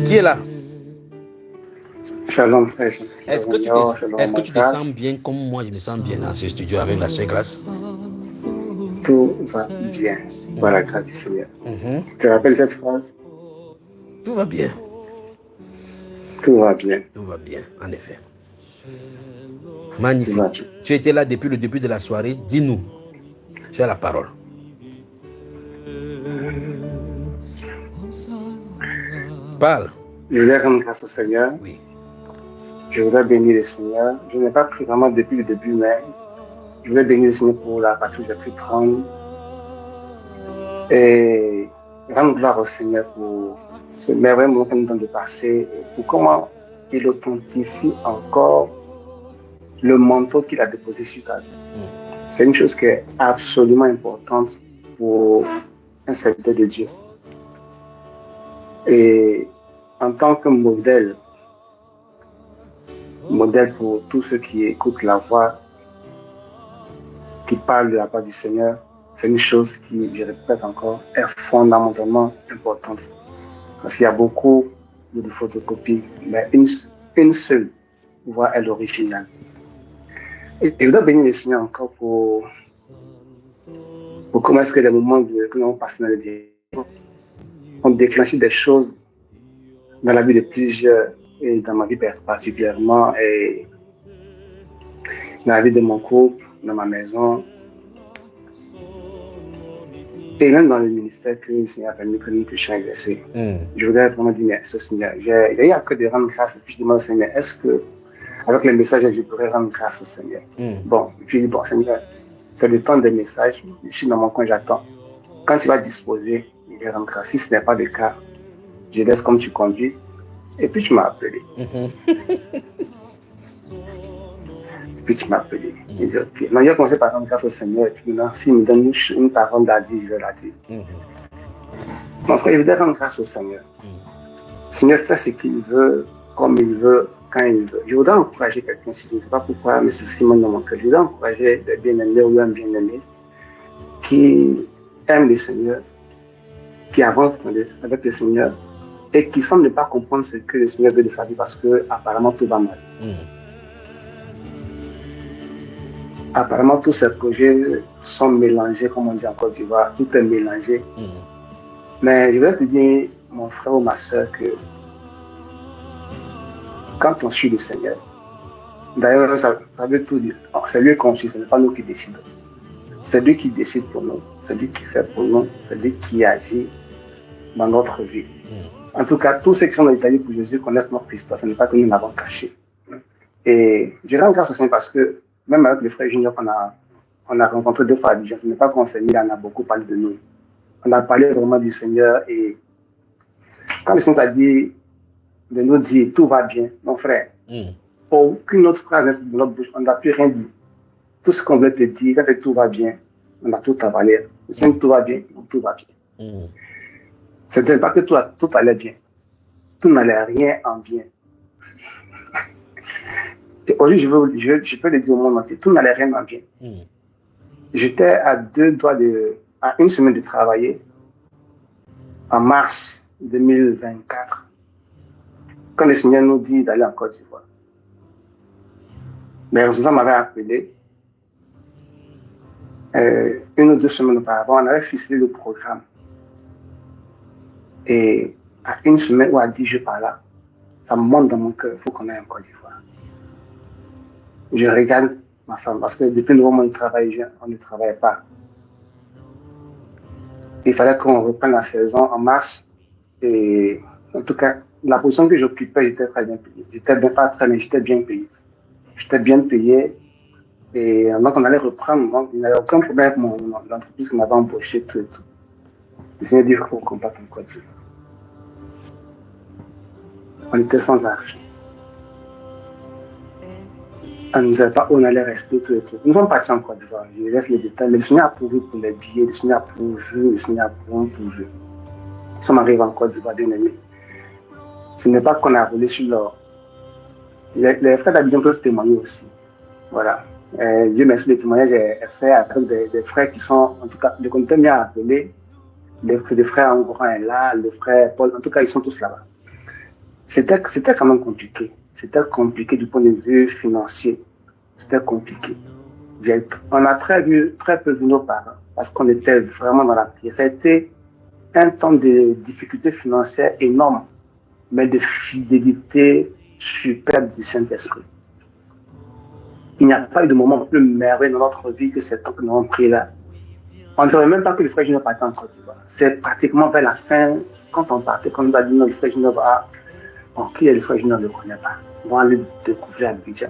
Qui est là? Shalom, frère. Est-ce que est-ce que tu te sens bien comme moi je me sens bien dans ce studio avec la chère grâce? Tout va bien, par la grâce du Seigneur. Tu te rappelles cette phrase? Tout va bien. Tout va bien. Tout va bien, en effet. Magnifique. Tu étais là depuis le début de la soirée. Dis-nous. Tu as la parole. Parle. Je voudrais rendre grâce au Seigneur. Oui. Je voudrais bénir le Seigneur. Je n'ai pas pris vraiment depuis le début, mais je voudrais bénir le Seigneur pour la partie où j'ai pu prendre. Et rendre gloire au Seigneur pour ce merveilleux moment que nous avons de passer et pour comment il authentifie encore le manteau qu'il a déposé sur ta vie. C'est une chose qui est absolument importante pour un serviteur de Dieu. Et en tant que modèle pour tous ceux qui écoutent la voix, qui parlent de la part du Seigneur, c'est une chose qui, je répète encore, est fondamentalement importante. Parce qu'il y a beaucoup de photocopies, mais une seule voix est l'original. Et je dois bénir le Seigneur encore pour comment est-ce que les moments que nous avons passés dans le dialogue ont déclenché des choses dans la vie de plusieurs, et dans ma vie particulièrement, et dans la vie de mon couple, dans ma maison, et même dans le ministère que le Seigneur a permis que nous puissions exercer. Je voudrais vraiment dire merci au Seigneur. Il n'y a que de rendre grâce, et puis je demande au Seigneur, est-ce que, avec les messages, je pourrais rendre grâce au Seigneur? Bon, et puis bon, Seigneur, c'est le temps des messages, je suis dans mon coin, j'attends. Quand tu vas disposer, je vais rendre grâce. Si ce n'est pas le cas, je laisse comme tu conduis, et puis tu m'as appelé. Puis tu m'as appelé. Je dis, ok. Non, j'ai commencé par rendre grâce au Seigneur. Et puis maintenant, s'il me donne une parole à dire, je vais la dire. Donc, je voudrais rendre grâce au Seigneur. Le Seigneur fait ce qu'il veut, comme il veut, quand il veut. Je voudrais encourager quelqu'un, si je ne sais pas pourquoi, mais c'est Simon dans mon cœur. Je voudrais encourager des bien-aimés ou un bien-aimé qui aime le Seigneur, qui avance avec le Seigneur et qui semble ne pas comprendre ce que le Seigneur veut de sa vie parce que apparemment tout va mal. Apparemment, tous ces projets sont mélangés, comme on dit en Côte d'Ivoire, tout est mélangé. Mais je vais te dire, mon frère ou ma soeur, que quand on suit le Seigneur, d'ailleurs, ça veut tout dire. C'est lui qu'on suit, ce n'est pas nous qui décidons. C'est lui qui décide pour nous, c'est lui qui fait pour nous, c'est lui qui agit dans notre vie. En tout cas, tous ceux qui sont dans l'Italie pour Jésus connaissent notre histoire, ce n'est pas que nous l'avons caché. Et je rends grâce au Seigneur parce que même avec le frère Junior on a rencontré 2 fois à Dijon, ce n'est pas qu'on s'est mis, on a beaucoup parlé de nous. On a parlé vraiment du Seigneur et quand le Seigneur a dit de nous dire tout va bien, mon frère, aucune autre phrase n'est de notre bouche, on n'a plus rien dit. Tout ce qu'on veut te dire, quand tout va bien, on a tout avalé. Le Seigneur, tout va bien, tout va bien. Ce n'est pas que tout allait bien. Tout n'allait rien en bien. Et aujourd'hui, je peux le dire au monde entier, tout n'allait rien en bien. J'étais à 2 doigts à 1 semaine de travailler, en mars 2024, quand le Seigneur nous dit d'aller en Côte d'Ivoire. Mais résultat m'avait appelé. 1 ou 2 semaines auparavant, on avait ficelé le programme. Et à 1 semaine ou à 10 jours par là, ça me monte dans mon cœur, il faut qu'on aille en Côte d'Ivoire. Je regarde ma femme, parce que depuis le moment où on ne travaillait pas. Il fallait qu'on reprenne la saison en mars. Et en tout cas, la position que j'occupais, j'étais très bien payé. J'étais bien payé. J'étais bien payé. Et donc, on allait reprendre. Donc, il n'y avait aucun problème avec l'entreprise qui m'avait embauché, tout et tout. Le Seigneur dit qu'il faut qu'on parte en Côte d'Ivoire. On était sans argent. On ne savait pas où on allait rester, tout et tout. Nous sommes partis en Côte d'Ivoire. Je laisse les détails. Mais le Seigneur a pourvu pour les billets, le Seigneur a pourvu, le Seigneur a pourvu. Nous sommes arrivés en Côte d'Ivoire, bien aimés. Ce n'est pas qu'on a roulé sur l'or. Les frères d'Abidjan peuvent témoigner aussi. Voilà. Dieu merci, les témoignages est fait avec des frères qui sont, en tout cas, le comité m'y a appelé. le frère Angouran est là, le frère Paul, en tout cas, ils sont tous là-bas. C'était quand même compliqué. C'était compliqué du point de vue financier. C'était compliqué. On a très peu vu nos parents parce qu'on était vraiment dans la pièce. Ça a été un temps de difficultés financières énormes, mais de fidélité superbe du Saint-Esprit. Il n'y a pas eu de moment plus merveilleux dans notre vie que ce temps que nous avons pris là. On ne savait même pas que le frère Junior partait en Côte d'Ivoire. C'est pratiquement vers la fin, quand on partait, quand on nous a dit non, le frère Junior va. Bon, qui est le frère Junior, on ne le connaît pas. On va aller découvrir la budget.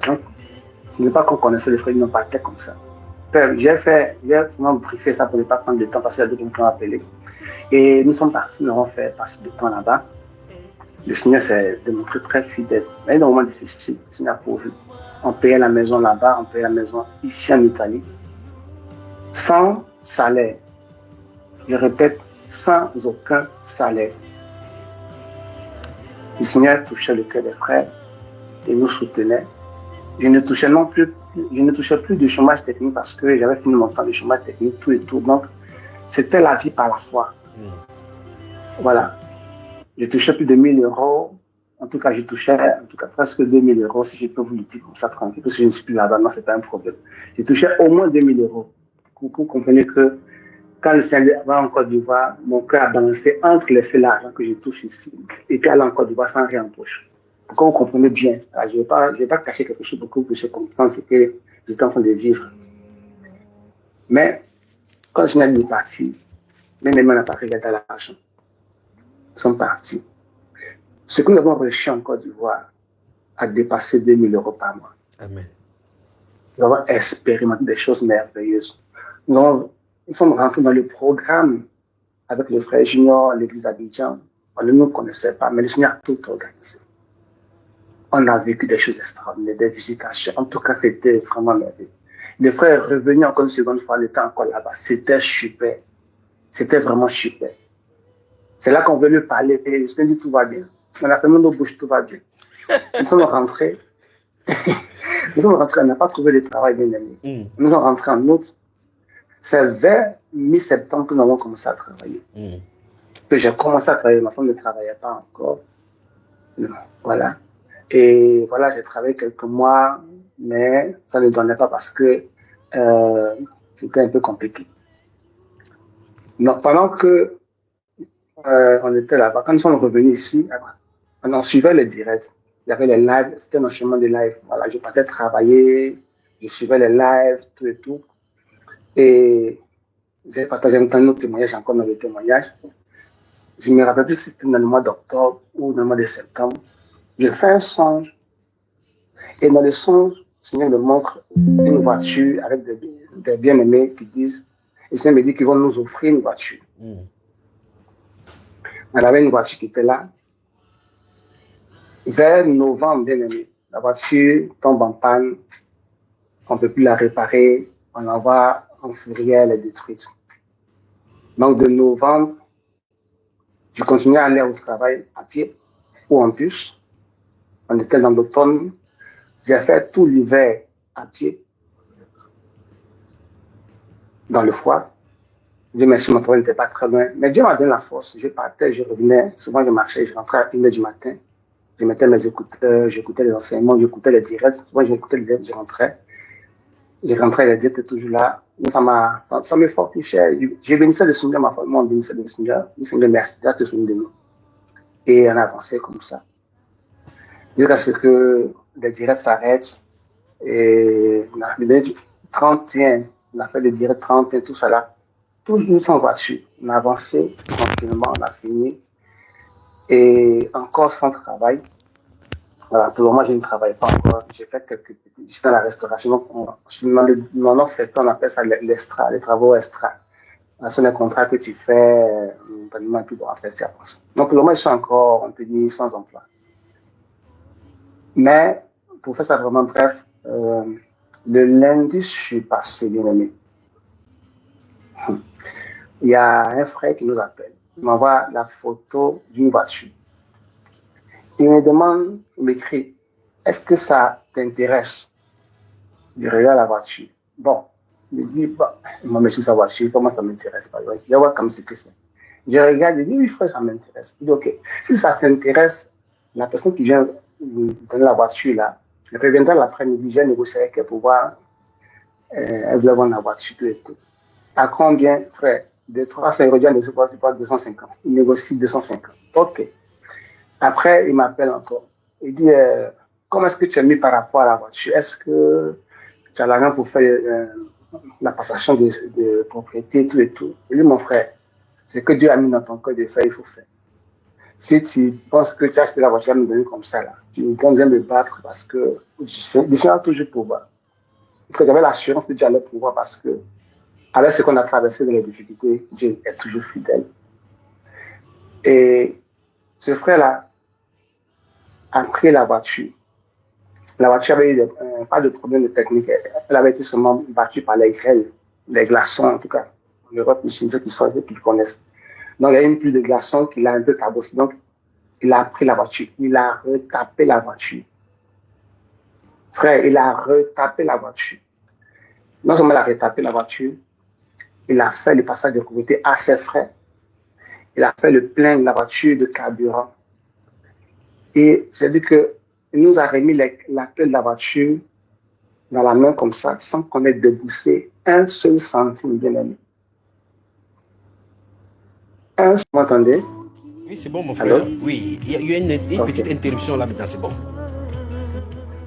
Ce n'est pas qu'on connaissait le frère Junior, partait comme ça. J'ai vraiment briefé ça pour ne pas prendre de temps parce qu'il y a d'autres qui m'ont appelé. Et nous sommes partis, nous avons fait passer du temps là-bas. Le Seigneur s'est démontré très fidèle. Mais dans le moment difficile, le Seigneur a pourvu. On payait la maison là-bas, on payait la maison ici en Italie. Sans salaire. Je répète, sans aucun salaire. Le Seigneur touchait le cœur des frères et nous soutenait. Je ne touchais plus du chômage technique parce que j'avais fini mon temps de chômage technique, tout et tout. Donc, c'était la vie par la foi. Voilà. Je touchais plus de 1 000 euros. En tout cas, je touchais presque 2 000 euros, si je peux vous le dire comme ça tranquille, parce que je ne suis plus là-bas, non, ce n'est pas un problème. Je touchais au moins 2 000 euros. Vous comprenez que quand le Seigneur va en Côte d'Ivoire, mon cœur a balancé entre laisser l'argent que je touche ici et puis aller en Côte d'Ivoire sans rien en poche. Pour que vous compreniez bien. Alors, je ne vais pas cacher quelque chose beaucoup plus important, c'est que j'étais en train de vivre. Mais quand le Seigneur est parti, même les mains n'ont pas regardé l'argent. Ils sont partis. Ce que nous avons reçu en Côte d'Ivoire a dépassé 2 000 euros par mois. Amen. Nous avons expérimenté des choses merveilleuses. Nous sommes rentrés dans le programme avec le frère Junior, l'église d'Abidjan. On ne nous connaissait pas, mais le Seigneur a tout organisé. On a vécu des choses extraordinaires, des visitations. En tout cas, c'était vraiment merveilleux. Le frère est revenu encore une seconde fois, il était encore là-bas. C'était super. C'était vraiment super. C'est là qu'on veut lui parler. Et le Seigneur dit tout va bien. On a fermé nos bouches, tout va bien. Nous sommes rentrés. On n'a pas trouvé de travail bien aimé. Nous sommes rentrés en août. C'est vers mi-septembre que nous avons commencé à travailler. Que j'ai commencé à travailler, ma femme ne travaillait pas encore. Voilà. Et voilà, j'ai travaillé quelques mois, mais ça ne donnait pas parce que c'était un peu compliqué. Donc, pendant que on était là-bas, quand nous sommes revenus ici, on en suivait les directs. Il y avait les lives, c'était un enchaînement de lives. Voilà, je partais travailler, je suivais les lives, tout et tout. Et j'ai partagé un temps nos témoignages, encore dans les témoignages. Je me rappelle plus si c'était dans le mois d'octobre ou dans le mois de septembre. J'ai fait un songe. Et dans le songe, le Seigneur me montre une voiture avec des bien-aimés qui disent, et le Seigneur me dit qu'ils vont nous offrir une voiture. On avait une voiture qui était là. Vers novembre, bien aimé, la voiture tombe en panne. On ne peut plus la réparer. On l'envoie en fourrière, elle est détruite. Donc, de novembre, je continuais à aller au travail à pied ou en bus. On était dans l'automne. J'ai fait tout l'hiver à pied, dans le froid. Dieu merci, mon travail n'était pas très loin. Mais Dieu m'a donné la force. Je partais, je revenais. Souvent, je marchais, je rentrais à 1h du matin. Je mettais mes écouteurs, j'écoutais les enseignements, j'écoutais les directs. Souvent, j'écoutais les directs, je rentrais. Je rentrais, les directs étaient toujours là. Ça me fortifiait. J'ai bénissé le Seigneur, ma famille, on bénissait le Seigneur. Le Seigneur, merci, Dieu te souviens de nous. Et on avançait comme ça. Jusqu'à ce que les directs s'arrêtent. Et on a fait 31, on a fait les directs 31, tout ça là. Toujours sans voiture. On a avancé tranquillement, on a fini. Et encore sans travail. Voilà, pour le moment, je ne travaille pas encore. J'ai fait quelques petits. Je suis dans la restauration. Mon offre, c'est on appelle ça l'extra, les travaux extra. C'est un contrat que tu fais, un peu pour après, tu avances. Donc, pour le moment, je suis encore, on peut dire, sans emploi. Mais, pour faire ça vraiment bref, le lundi, je suis passé, bien aimé. Il y a un frère qui nous appelle. Il m'envoie la photo d'une voiture. Il me demande, il m'écrit, est-ce que ça t'intéresse? Je regarde la voiture. Bon, il me dit, il m'a mis sur sa voiture, comment ça m'intéresse? Je vais voir comme c'est que c'est. Je regarde, je dis, oui, frère, ça m'intéresse. Il dit, ok, si ça t'intéresse, la personne qui vient me donner la voiture, là, je reviendrai l'après-midi, je vais négocier avec elle pour voir, elle veut vendre la voiture, tout et tout. À combien, frère? De 300 euros, je ne pas 250. Il négocie 250. Ok. Après, il m'appelle encore. Il dit, comment est-ce que tu as mis par rapport à la voiture? Est-ce que tu as l'argent pour faire la passation de propriété, tout et tout? Il dit, mon frère, c'est que Dieu a mis dans ton cœur de faire, il faut faire. Si tu penses que tu as acheté la voiture à me donner comme ça, là, tu me viens me battre parce que je suis toujours pouvoir. Parce que j'avais l'assurance que Dieu allait pouvoir parce que, avec ce qu'on a traversé dans les difficultés, Dieu est toujours fidèle. Et ce frère-là a pris la voiture. La voiture avait eu pas de problème de technique. Elle avait été seulement battue par les grêles, les glaçons en tout cas. En Europe, ici, ceux qui connaissent. Donc, il y a une pluie de glaçons qui l'a un peu cabossé. Donc, il a pris la voiture. Il a retapé la voiture. Frère, il a retapé la voiture. Non seulement il a retapé la voiture, il a fait le passage de propriété à ses frères. Il a fait le plein de la voiture de carburant. Et j'ai dit qu'il nous a remis la clé de la voiture dans la main comme ça, sans qu'on ait déboursé un seul centime, bien aimé. Vous m'entendez? Oui, c'est bon, mon frère. Allô? Oui, il y a eu une petite interruption là, maintenant, c'est bon.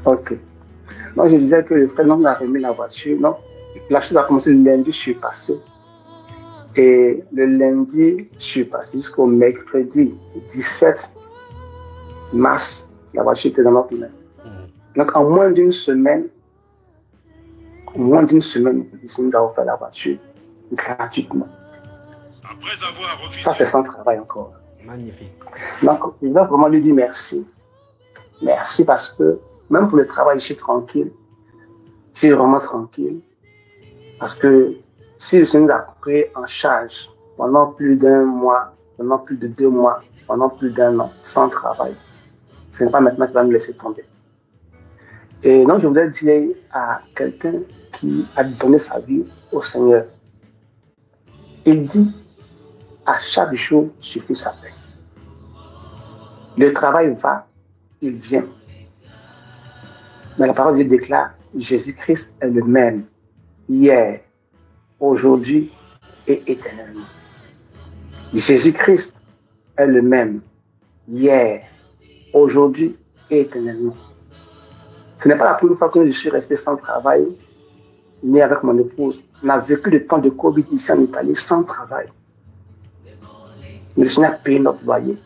Ok. Donc, je disais que le frère nous a remis la voiture. Donc, la chose a commencé le lundi, je suis passé. Et le lundi, je suis passé jusqu'au mercredi 17 mars, la voiture était dans notre main. Donc, en moins d'une semaine, nous avons fait la voiture gratuitement. Ça, c'est sans travail encore. Magnifique. Donc, je dois vraiment lui dire merci. Merci parce que même pour le travail, je suis tranquille. Je suis vraiment tranquille. Parce que si je nous a pris en charge pendant plus d'un mois, pendant plus de 2 mois, pendant plus d'1 an, sans travail, ce n'est pas maintenant qu'il va nous laisser tomber. Et donc, je voudrais dire à quelqu'un qui a donné sa vie au Seigneur, il dit, à chaque jour suffit sa paix. Le travail va, il vient. Mais la parole de Dieu déclare, Jésus-Christ est le même, hier, aujourd'hui et éternellement. Jésus-Christ est le même, hier, aujourd'hui et éternellement. Ce n'est pas la première fois que je suis resté sans travail, ni avec mon épouse. On a vécu le temps de Covid ici en Italie sans travail. Mais le Seigneur a payé notre loyer.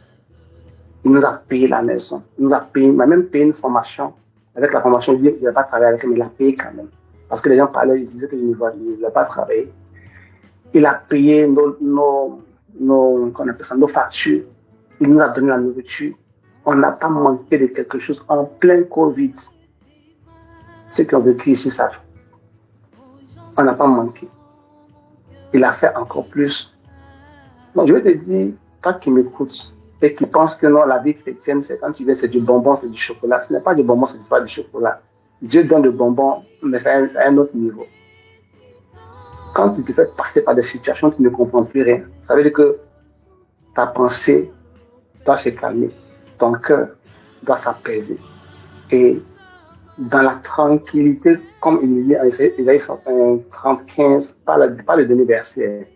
Il nous a payé la maison. Il nous a même payé une formation. Avec la formation, il dit qu'il ne va pas travailler avec elle, mais il a payé quand même. Parce que les gens parlaient, ils disaient qu'il ne voulait pas travailler. Il a payé nos factures. Il nous a donné la nourriture. On n'a pas manqué de quelque chose en plein Covid. Ceux qui ont vécu ici savent. On n'a pas manqué. Il a fait encore plus. Donc, je vais te dire, toi qui m'écoutes et qui penses que non, la vie chrétienne, c'est quand tu viens, c'est du bonbon, c'est du chocolat. Ce n'est pas du bonbon, ce n'est pas du chocolat. Dieu donne le bonbon, mais c'est à un autre niveau. Quand tu te fais passer par des situations, tu ne comprends plus rien. Ça veut dire que ta pensée doit se calmer, ton cœur doit s'apaiser. Et dans la tranquillité, comme il dit en Isaïe 35, pas le dernier verset,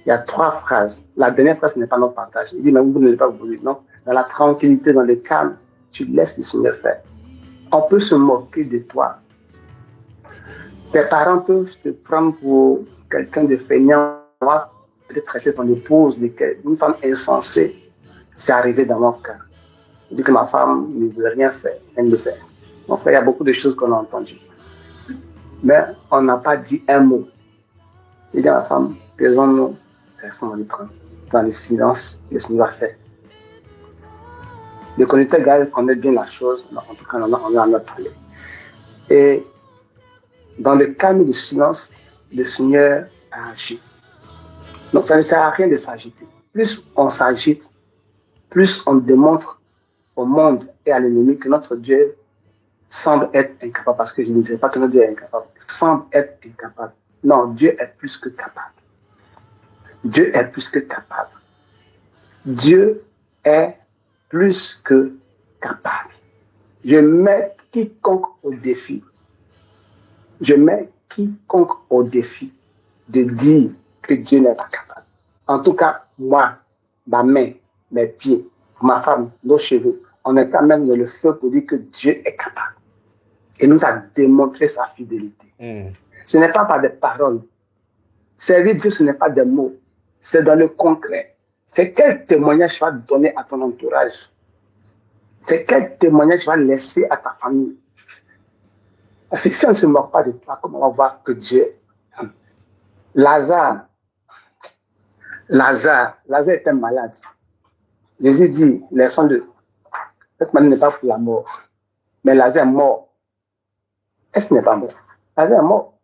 il y a 3 phrases. La dernière phrase n'est pas notre partage. Il dit, mais vous ne devez pas vous brûler. Non, dans la tranquillité, dans le calme, tu laisses le Seigneur faire. On peut se moquer de toi. Tes parents peuvent te prendre pour quelqu'un de feignant, peut-être traiter ton épouse, une femme insensée. C'est arrivé dans mon cas. Je dis que ma femme ne veut rien faire, elle ne le fait. Mon frère, il y a beaucoup de choses qu'on a entendues. Mais on n'a pas dit un mot. Il dit à ma femme, taisons-nous, restons dans le silence, laisse-nous faire. Le conducteur Gaël connaît bien la chose, en tout cas, on en a parlé. Et dans le calme du silence, le Seigneur a agi. Donc, ça ne sert à rien de s'agiter. Plus on s'agite, plus on démontre au monde et à l'ennemi que notre Dieu semble être incapable, parce que je ne dirais pas que notre Dieu est incapable, semble être incapable. Non, Dieu est plus que capable. Dieu est plus que capable. Dieu est plus que capable. Je mets quiconque au défi. Je mets quiconque au défi de dire que Dieu n'est pas capable. En tout cas, moi, ma main, mes pieds, ma femme, nos cheveux, on est quand même dans le feu pour dire que Dieu est capable. Et nous a démontré sa fidélité. Ce n'est pas par des paroles. Servir Dieu, ce n'est pas des mots. C'est dans le concret. C'est quel témoignage tu vas donner à ton entourage. C'est quel témoignage tu vas laisser à ta famille. Parce que si on ne se moque pas de toi, comment on va voir que Dieu... Lazare était malade. Jésus dit, les sons de... Cette maladie n'est pas pour la mort. Mais Lazare est mort. Est-ce qu'il n'est pas mort? Lazare est mort.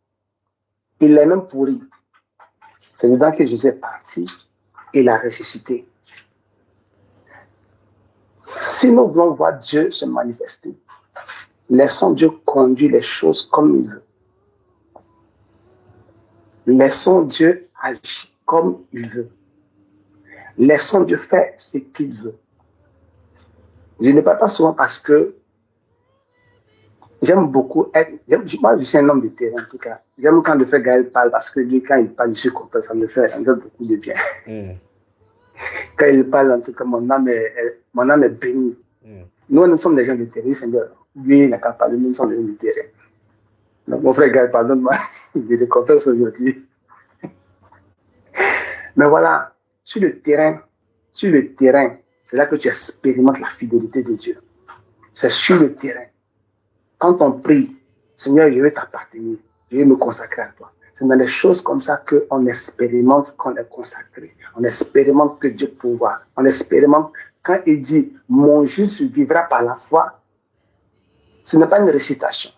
Il est même pourri. C'est dedans que Jésus est parti et l'a ressuscité. Si nous voulons voir Dieu se manifester, laissons Dieu conduire les choses comme il veut. Laissons Dieu agir comme il veut. Laissons Dieu faire ce qu'il veut. Je ne parle pas souvent parce que j'aime beaucoup être... Moi, je suis un homme de terrain, en tout cas. J'aime quand le frère Gaël parle parce que lui, quand il parle, je suis content, ça me fait beaucoup de bien. Quand il parle, en tout cas, mon âme est bénie. Nous sommes des gens de terrain, Seigneur. Lui, il n'a qu'à parler, nous sommes des gens de terrain. Donc, mon frère Gaël, pardonne-moi, j'ai des confesses aujourd'hui. Mais voilà, sur le terrain, c'est là que tu expérimentes la fidélité de Dieu. C'est sur le terrain. Quand on prie, Seigneur, je veux t'appartenir, je veux me consacrer à toi. C'est dans les choses comme ça qu'on expérimente qu'on est consacré. On expérimente que Dieu pouvoir. On expérimente quand il dit, mon juste vivra par la foi. Ce n'est pas une récitation.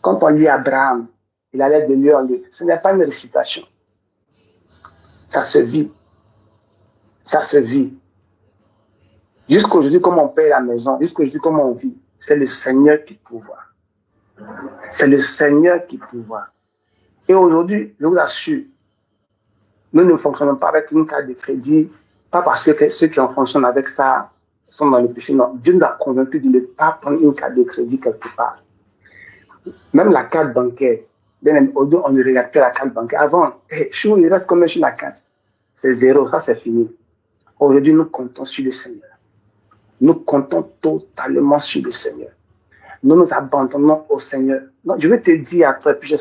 Quand on lit Abraham, il allait de lieu en lieu. Ce n'est pas une récitation. Ça se vit. Ça se vit. Jusqu'aujourd'hui, comme on paye la maison, jusqu'aujourd'hui, comme on vit, c'est le Seigneur qui pouvoir. C'est le Seigneur qui pouvoir. Et aujourd'hui, je vous assure, nous ne fonctionnons pas avec une carte de crédit, pas parce que ceux qui en fonctionnent avec ça sont dans le péché. Non, Dieu nous a convaincus de ne pas prendre une carte de crédit quelque part. Même la carte bancaire, aujourd'hui, on ne regarde que la carte bancaire. Avant, il reste combien sur la carte? C'est zéro, ça c'est fini. Aujourd'hui, nous comptons sur le Seigneur. Nous comptons totalement sur le Seigneur. Nous nous abandonnons au Seigneur. Donc, je vais te dire à toi, puis j'ai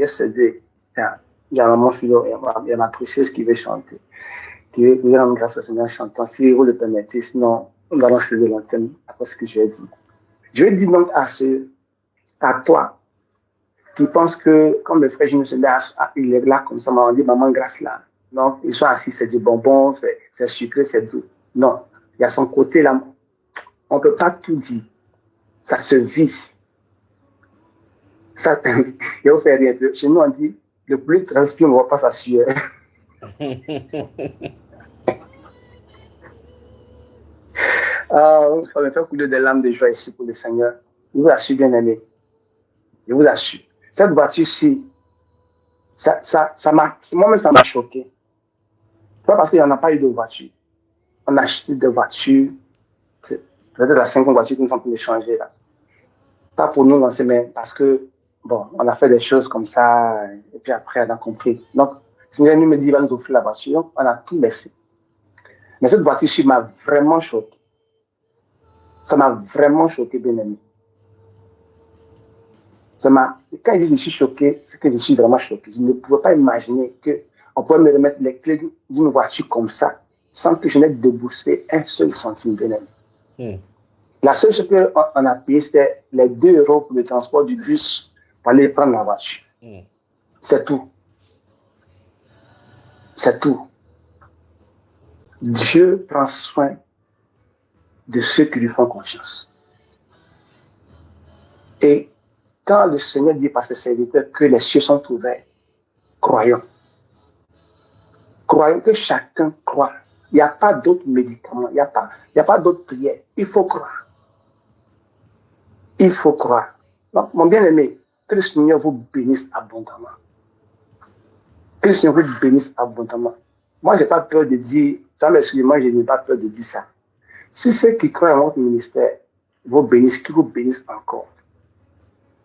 cédé. Il y a mon philo, il y a ma précieuse qui veut chanter. Qui veut rendre grâce au Seigneur chantant. Si vous le permettez, sinon, nous allons céder l'antenne après ce que je vais dire. Je vais dire donc à toi, qui pense que, comme le frère Jimmy il est là comme ça, on dit maman grâce là. Non, ils sont assis, c'est du bonbon, c'est sucré, c'est doux. Non, il y a son côté là. On ne peut pas tout dire. Ça se vit. Ça, il faut faire rien. Chez nous, on dit, le plus transpire, on ne voit pas sa sueur. On me fait couler des larmes de joie ici pour le Seigneur. Je vous assure, bien aimé. Je vous assure. Cette voiture-ci, moi-même, ça m'a choqué. Pas parce qu'il n'y en a pas eu de voiture. On a acheté des voitures. Peut-être la 5e voiture que nous sommes en train de changer là. Pas pour nous lancer, mais parce que, bon, on a fait des choses comme ça, et puis après, on a compris. Donc, si nous me dit, il va nous offrir la voiture, donc on a tout laissé. Mais cette voiture-ci m'a vraiment choqué. Ça m'a vraiment choqué, bien aimé. Quand je dis que je suis choqué, c'est que je suis vraiment choqué. Je ne pouvais pas imaginer qu'on pouvait me remettre les clés d'une voiture comme ça, sans que je n'ai déboursé un seul centime, bien aimé. La seule chose qu'on a payé, c'était les 2 € pour le transport du bus pour aller prendre la voiture. C'est tout. C'est tout. Dieu prend soin de ceux qui lui font confiance. Et quand le Seigneur dit par ses serviteurs que les cieux sont ouverts, croyons. Croyons que chacun croit. Il n'y a pas d'autres médicaments, il n'y a pas d'autres prières. Il faut croire. Il faut croire. Donc, mon bien-aimé, que le Seigneur vous bénisse abondamment. Que le Seigneur vous bénisse abondamment. Moi, je n'ai pas peur de dire, ça moi, je n'ai pas peur de dire ça. Si ceux qui croient à votre ministère vous bénissent, qu'ils vous bénissent encore.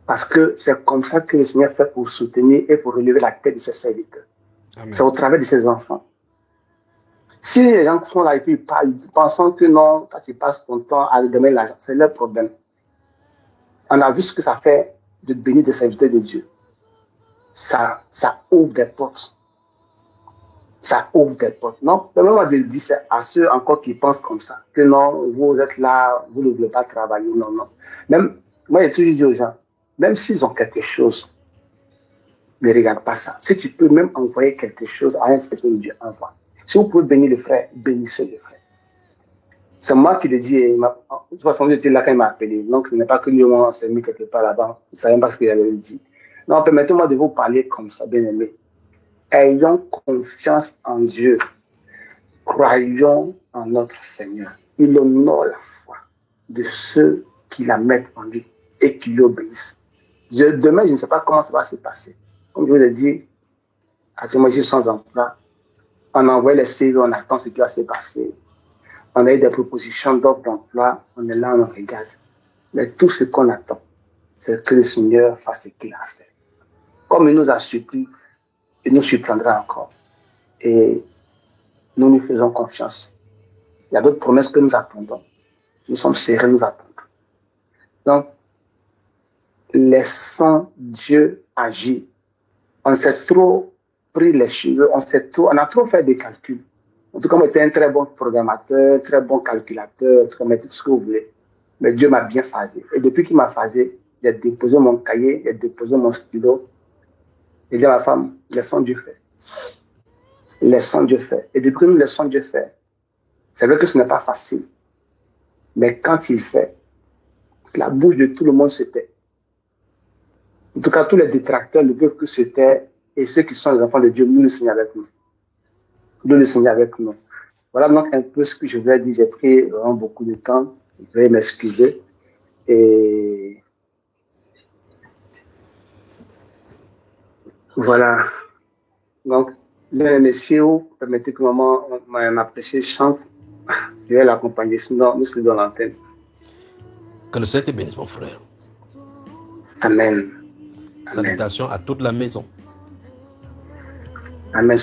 Parce que c'est comme ça que le Seigneur fait pour soutenir et pour relever la tête de ses serviteurs. C'est au travers de ses enfants. Si les gens sont là et puis ils parlent, pensant que non, quand tu passes ton temps à donner l'argent, c'est leur problème. On a vu ce que ça fait de bénir des serviteurs de Dieu. Ça ouvre des portes. Ça ouvre des portes. Non, moi je le dis, c'est à ceux encore qui pensent comme ça, que non, vous êtes là, vous ne voulez pas travailler, non, non. Même, moi j'ai toujours dit aux gens, même s'ils ont quelque chose, ne regarde pas ça. Si tu peux même envoyer quelque chose à un serviteur de Dieu, envoie. Si vous pouvez bénir le frère, bénissez le frère. C'est moi qui le dis, de toute façon, j'étais là quand il m'a appelé. Donc, ce n'est pas que lui, on s'est mis quelque part là-bas. Je ne savais pas ce qu'il avait dit. Non, permettez-moi de vous parler comme ça, bien aimé. Ayons confiance en Dieu. Croyons en notre Seigneur. Il honore la foi de ceux qui la mettent en lui et qui lui obéissent. Demain, je ne sais pas comment ça va se passer. Comme je vous l'ai dit, actuellement, je suis sans emploi. On envoie les CV, on attend ce qui va se passer. On a eu des propositions d'offres d'emploi, on est là, on regarde. Mais tout ce qu'on attend, c'est que le Seigneur fasse ce qu'il a fait. Comme il nous a surpris, il nous surprendra encore. Et nous lui faisons confiance. Il y a d'autres promesses que nous attendons. Nous sommes sérieux, nous attendons. Donc, laissons Dieu agir. On s'est trop pris les cheveux, on a trop fait des calculs. En tout cas, moi, j'étais un très bon programmateur, très bon calculateur, tout ce que vous voulez. Mais Dieu m'a bien phasé. Et depuis qu'il m'a phasé, j'ai déposé mon cahier, j'ai déposé mon stylo. J'ai dit à ma femme, laissons Dieu faire. Laissons Dieu faire. Et depuis que nous laissons Dieu faire, c'est vrai que ce n'est pas facile. Mais quand il fait, la bouche de tout le monde se tait. En tout cas, tous les détracteurs ne peuvent que se taire. Et ceux qui sont les enfants de Dieu, nous le Seigneur avec nous. Nous le Seigneur avec nous. Voilà donc un peu ce que je voulais dire. J'ai pris vraiment beaucoup de temps. Je vais m'excuser. Et voilà. Donc, bien aimé, si vous permettez que maman m'apprécie chante, je vais l'accompagner. Sinon, nous sommes dans l'antenne. Que le Seigneur te bénisse, mon frère. Amen. Salutations à toute la maison. Amen.